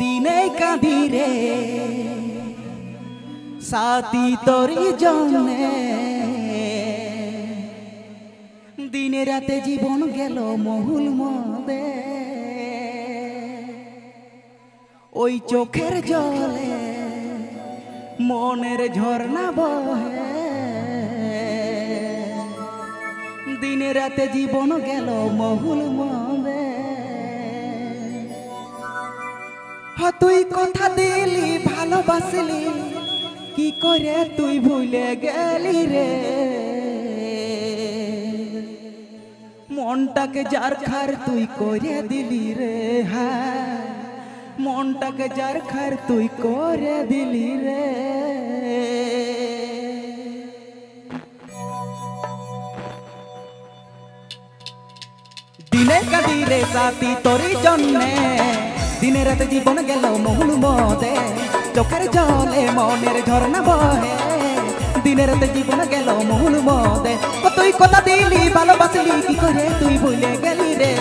দিনে কাঁদি রে সাথী তোরি জন্যে, দিনে রাতে জীবন গেল মহুল মদে। ওই চোখের জলে মনের ঝর্ণা বহে, দিনে রাতে জীবন গেল মহুল মদে। তুই কথা দিলি ভালোবাসলি, কি করে তুই ভুলে গেলি রে? মনটাকে যার খার তুই করে দিলি রে, হ্যাঁ মনটাকে যার খার তুই করে দিলি রে। দিনে কাঁদি রে সাথী তোরি জন্যে, দিনে রাতে জীবন গেল মহুল মদে। চোখের জলে মনের ঝর্ণা বহে, দিনে রাতে জীবন গেল মহুল মদে। তুই কথা দিলি ভালোবাসলি, কি করে তুই ভুলে গেলি রে?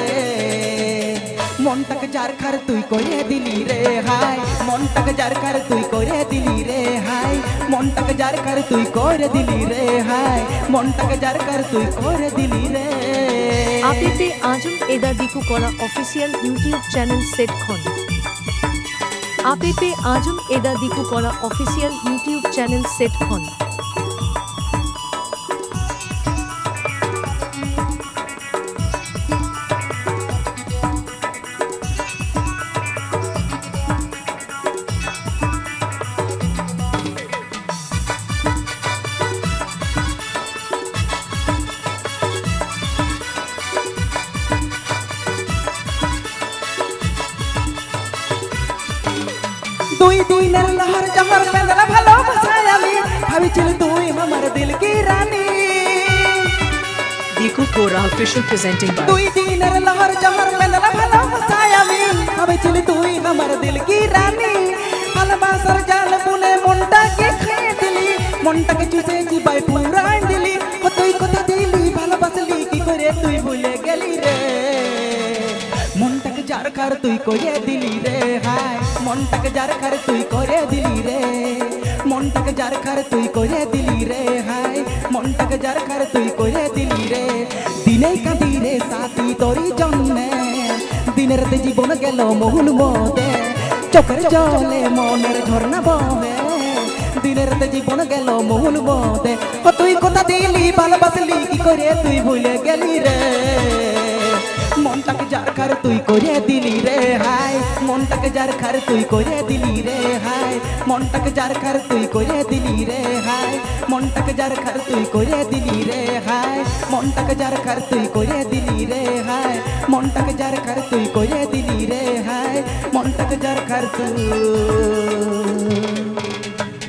মনটাকে যার খার তুই করে দিলি রে, হাই মনটাকে যার খার তুই করে দিলি রে, হাই মনটাকে যার খার তুই করে দিলি রে, হাই মনটাকে যার খার তুই করে দিলি রে। আপনি আজম এদা দিকু করা অফিসিয়াল ইউটিউব চ্যানেল সেট খন। আপনি আজম এদা দিকু করা অফিসিয়াল ইউটিউব চ্যানেল সেট খন। দুই দিনের লহর জহর পেঁদলা ভালোবাসায় আমি, ভাবিছিল তুই আমার দিল কি রানী। দিকু কোরা অফিশিয়াল প্রেজেন্টিং বাই। দুই দিনের লহর জহর পেঁদলা ভালোবাসায় আমি, ভাবিছিল তুই আমার দিল কি রানী। ভালোবাসার জাল বুনে মনটাকে খেয়ে দিলি, মনটাকে চুষে জিবাই পুরান দিলি। তুই কথা দিলি ভালোবাসলি, কি করে তুই ভুলে গেলি রে? মনটাকে যার খার তুই করে দিলি রে, হায় মনটাকে যার খার তুই করে দিলি রে। মনটাকে যার খার তুই করে দিলি রে, হায় মনটাকে যার খার তুই করে দিলি রে। দিনে কাঁদি রে সাথী তোরি জন্যে, দিনের রাতে জীবন গেল মহুল মদে। চোখের জলে মনের ঝর্ণা বহে, দিনের রাতে জীবন গেল মহুল মদে। তুই কথা দিলি ভালোবাসলি, কি করে তুই ভুলে গেলি রে? মনটাকে যার খার তুই করে দিলি রে, হাই মনটাকে যার খার তুই করে দিলি রে, হাই মনটাকে যার খার তুই করে দিলি রে, হাই মনটাকে যার খার তুই করে দিলি রে, হাই মনটাকে যার খার তুই করে দিলি রে, হাই মনটাকে যার খার তুই করে দিলি রে, হাই মনটাকে যার খার তুই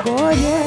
করে